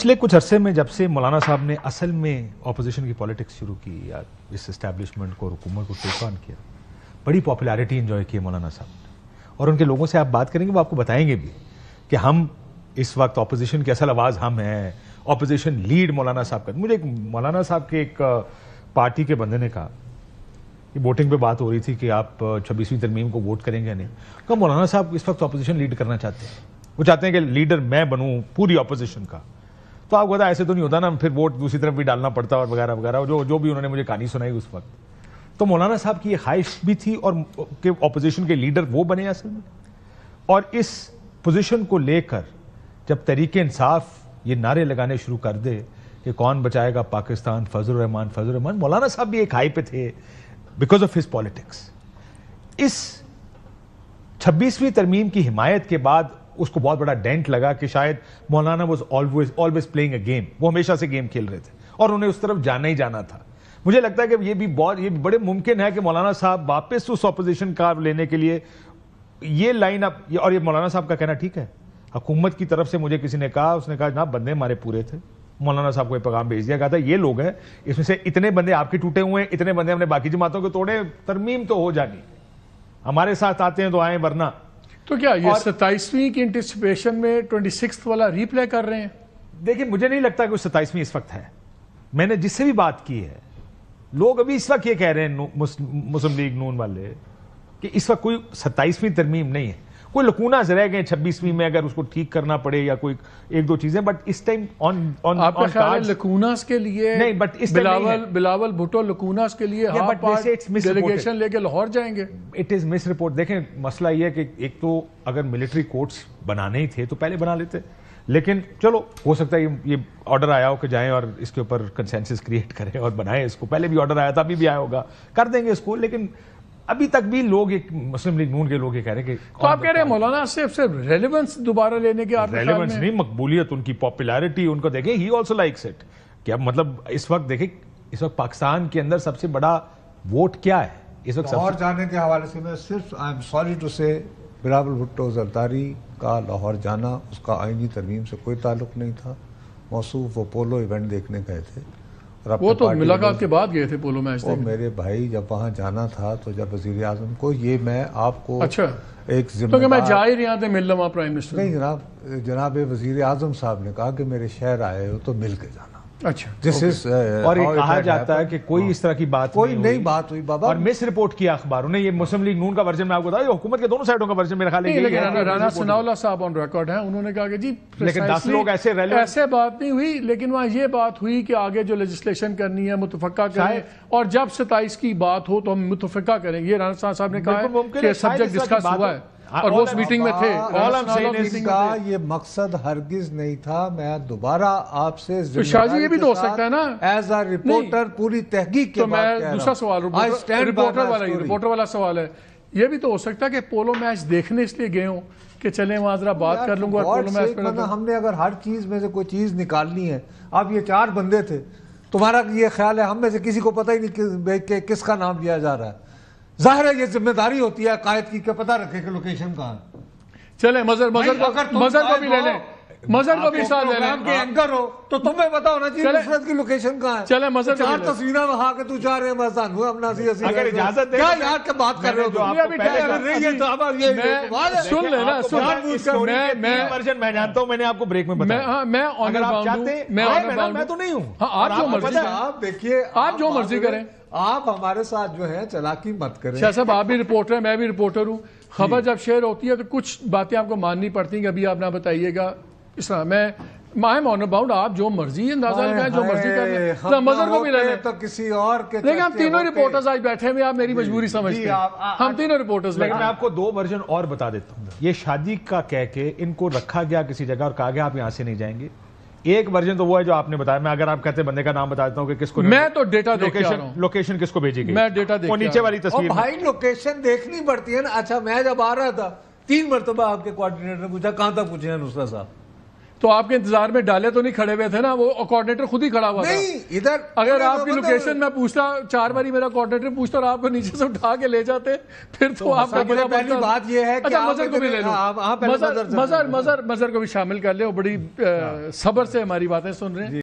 پچھلے کچھ عرصے میں جب سے مولانا صاحب نے اصل میں اپوزیشن کی پالیٹکس شروع کی یا اس اسٹیبلشمنٹ کو حکومت کو ٹیک آن کیا, بڑی پاپولیرٹی انجوائے کی مولانا صاحب نے. اور ان کے لوگوں سے آپ بات کریں گے وہ آپ کو بتائیں گے بھی کہ ہم اس وقت اپوزیشن کی اصل آواز ہم ہیں, اپوزیشن لیڈ مولانا صاحب کا. مجھے ایک مولانا صاحب کے ایک پارٹی کے بندے نے کہا کہ ووٹنگ پہ بات ہو رہی تھی کہ آپ 26ویں ترمیم کو ووٹ کریں گے یا نہیں. کہا مولانا صاحب اس وقت اپوزیشن لیڈ کرنا چاہتے ہیں, وہ چاہتے ہیں کہ لیڈر میں بنوں پوری اپوزیشن کا. تو آپ کو پتا ایسے تو نہیں ہوتا نا, پھر ووٹ دوسری طرف بھی ڈالنا پڑتا اور وغیرہ وغیرہ, جو بھی انہوں نے مجھے کہانی سنائی اس وقت. تو مولانا صاحب کی یہ خواہش بھی تھی اور کہ اپوزیشن کے لیڈر وہ بنے اصل میں. اور اس پوزیشن کو لے کر جب تحریک انصاف یہ نعرے لگانے شروع کر دے کہ کون بچائے گا پاکستان, فضل الرحمان فضل الرحمان, مولانا صاحب بھی ایک ہائی پہ تھے بیکاز آف ہز پالیٹکس. اس 26ویں ترمیم کی حمایت کے بعد اس کو بہت بڑا ڈینٹ لگا کہ شاید مولانا was always playing a game, وہ ہمیشہ سے گیم کھیل رہے تھے اور انہیں اس طرف جانا ہی جانا تھا. مجھے لگتا ہے کہ یہ بڑے ممکن ہے کہ مولانا صاحب واپس اس اپوزیشن کا لینے کے لیے یہ لائن اپ, اور یہ مولانا صاحب کا کہنا ٹھیک ہے. حکومت کی طرف سے مجھے کسی نے کہا, اس نے کہا جناب بندے ہمارے پورے تھے, مولانا صاحب کو یہ پیغام بھیج دیا, کہا تھا یہ لوگ ہیں, اس میں سے اتنے بندے آپ کے ٹوٹے ہوئے ہیں, اتنے بندے ہم نے باقی جماعتوں کے توڑے, ترمیم تو ہو جانی, ہمارے ساتھ آتے ہیں تو آئیں ورنہ. تو کیا یہ 27ویں کی انٹیسپیشن میں 26 والا ری پلے کر رہے ہیں؟ دیکھیں مجھے نہیں لگتا کہ وہ 27ویں اس وقت ہے. میں نے جس سے بھی بات کی ہے, لوگ ابھی اس وقت یہ کہہ رہے ہیں مسلم لیگ نون والے کہ اس وقت کوئی 27ویں ترمیم نہیں ہے, کوئی لکوناز رہ گئے 26ویں میں اگر اس کو ٹھیک کرنا پڑے یا کوئی ایک دو چیزیں, بٹ اس ٹائم آپ کا خیال ہے لکوناز کے لیے نہیں, بٹ اس بلاول بھٹو لکوناز کے لیے ڈیلیگیشن لے کے لاہور جائیں گے؟ It is miss report. دیکھیں مسئلہ یہ ہے کہ ایک تو اگر ملٹری کورٹس بنانے ہی تھے تو پہلے بنا لیتے, لیکن چلو ہو سکتا ہے یہ آرڈر آیا ہو کہ جائیں اور اس کے اوپر کنسنسس کریٹ کریں اور بنائیں اس کو. پہلے بھی آرڈر آیا تھا, ابھی بھی آیا ہوگا, کر دیں گے اس کو. لیکن ابھی تک بھی لوگ ایک مسلم لیگ نون کے لوگ یہ کہہ رہے ہیں کہ تو آپ کہہ رہے ہیں مولانا صرف ریلیونس دوبارہ لینے کے, آپ ریلیونس نہیں, مقبولیت, ان کی پاپولیرٹی, ان کو دیکھیں ہی آلسو لائکس اٹ. کیا مطلب اس وقت دیکھیں اس وقت پاکستان کے اندر سب سے بڑا ووٹ کیا ہے اس وقت؟ لاہور جانے کے حوالے سے میں صرف آئی ایم سوری ٹو سے بلاول بھٹو زرداری کا لاہور جانا اس کا آئینی ترمیم سے کوئی تعلق نہیں تھا. موصوف وہ پولو ایونٹ دیکھنے گئے تھے, وہ تو ملاقات کے بعد گئے تھے پولو میچ دیکھنے. میرے بھائی جب وہاں جانا تھا تو جب وزیر اعظم کو, یہ میں آپ کو ایک ذمہ دار, میں جا ہی رہا تھا مل لوں پرائم منسٹر. نہیں جناب وزیر اعظم صاحب نے کہا کہ میرے شہر آئے ہو تو مل کے جانا. اچھا, اور یہ کہا جاتا ہے کہ کوئی اس طرح کی بات کوئی نہیں بات ہوئی بابا, اور مس رپورٹ کیا اخباروں نے. یہ مسلم لیگ نون کا ورژن میں آپ کو بتایا, حکومت کے دونوں سائڈوں کا ورژن میرا خیال ہے. لیکن رانا ثناء اللہ صاحب آن ریکارڈ ہیں, انہوں نے کہا کہ جی لیکن 10 لوگ ایسے بات نہیں ہوئی, لیکن وہاں یہ بات ہوئی کہ آگے جو لیجسلیشن کرنی ہے متفقہ کریں, اور جب 27 کی بات ہو تو ہم متفقہ کریں. یہ رانا صاحب نے کہا ہے کہ سبجیکٹ ڈسکس ہوا ہے اور وہ اس میٹنگ میں تھے. کا یہ مقصد ہرگز نہیں تھا. میں دوبارہ آپ سے شاہ جی یہ بھی تو ہو سکتا ہے نا ایز اے رپورٹر پوری تحقیق کے بعد. میں دوسرا سوال رپورٹر والا سوال ہے, یہ بھی تو ہو سکتا ہے کہ پولو میچ دیکھنے اس لیے گئے ہوں کہ چلیں وہاں ذرا بات کر لوں گا پولو میچ پہ. ہم نے اگر ہر چیز میں سے کوئی چیز نکالنی ہے, اب یہ 4 بندے تھے, تمہارا یہ خیال ہے ہم میں سے کسی کو پتہ ہی نہیں کہ کس کا نام لیا جا رہا ہے. ظاہر ہے یہ ذمہ داری ہوتی ہے قائد کی کہ پتہ رکھے کہ لوکیشن کہاں ہے. چلے مظہر کو بھی لے لیں, مظہر کو بھی ساتھ لے لیں. کے اینکر ہو تو تمہیں پتہ ہونا چاہیے نصرت کی لوکیشن کہاں ہے. چلے مظہر 4 تصویریں وہاں کے تو 4 ہیں بس ہوں اپنا اگر اجازت دے کیا یار کے بات کر رہے ہو. سن لینا میں ورژن میں جانتا ہوں, میں نے آپ کو بریک میں بتایا. میں اگر آپ چاہتے ہیں میں تو نہیں ہوں. آپ جو مرضی, آپ دیکھیے آپ جو مرضی کریں, آپ ہمارے ساتھ جو ہے چلاکی مت کریں. شاہ صاحب آپ بھی رپورٹر ہیں, میں بھی رپورٹر ہوں. خبر جب شیئر ہوتی ہے تو کچھ باتیں آپ کو ماننی پڑتی ہیں کہ ابھی آپ نہ بتائیے گا. اس طرح میں آن باؤنڈ, آپ جو مرضی اندازہ لگائیں, جو مرضی کریں. مظہر کو بھی لے لیں تو کسی اور کے, لیکن ہم تینوں رپورٹرز آج بیٹھے ہوئے, آپ میری مجبوری سمجھتے ہیں, ہم تینوں رپورٹرز. لیکن میں آپ کو 2 ورژن اور بتا دیتا ہوں. یہ شادی کا کہہ کے ان کو رکھا گیا کسی جگہ اور کہا گیا آپ یہاں سے نہیں جائیں گے. ایک ورژن تو وہ ہے جو آپ نے بتایا. میں اگر آپ کہتے ہیں بندے کا نام بتا دیتا ہوں کہ کس کو, میں تو ڈیٹا دیکھ کے آ رہا ہوں, لوکیشن کس کو بھیجی گئی, میں ڈیٹا دیکھ وہ نیچے والی تصویر. بھائی لوکیشن دیکھنی پڑتی ہے نا. اچھا میں جب آ رہا تھا 3 مرتبہ آپ کے کوارڈینیٹر نے پوچھا کہاں تک پوچھے ہیں نصرت صاحب, تو آپ کے انتظار میں ڈالے تو نہیں کھڑے ہوئے تھے نا, وہ کوآرڈینیٹر خود ہی کھڑا ہوا تھا. نہیں ادھر اگر آپ کی لوکیشن میں پوچھتا 4 باری میرا کوآرڈینیٹر پوچھتا اور آپ کو نیچے سے اٹھا کے لے جاتے پھر تو آپ کا بڑا پہلی بات یہ ہے کہ مظہر کو بھی لے لو, مظہر کو بھی شامل کر لے, وہ بڑی صبر سے ہماری باتیں سن رہے ہیں.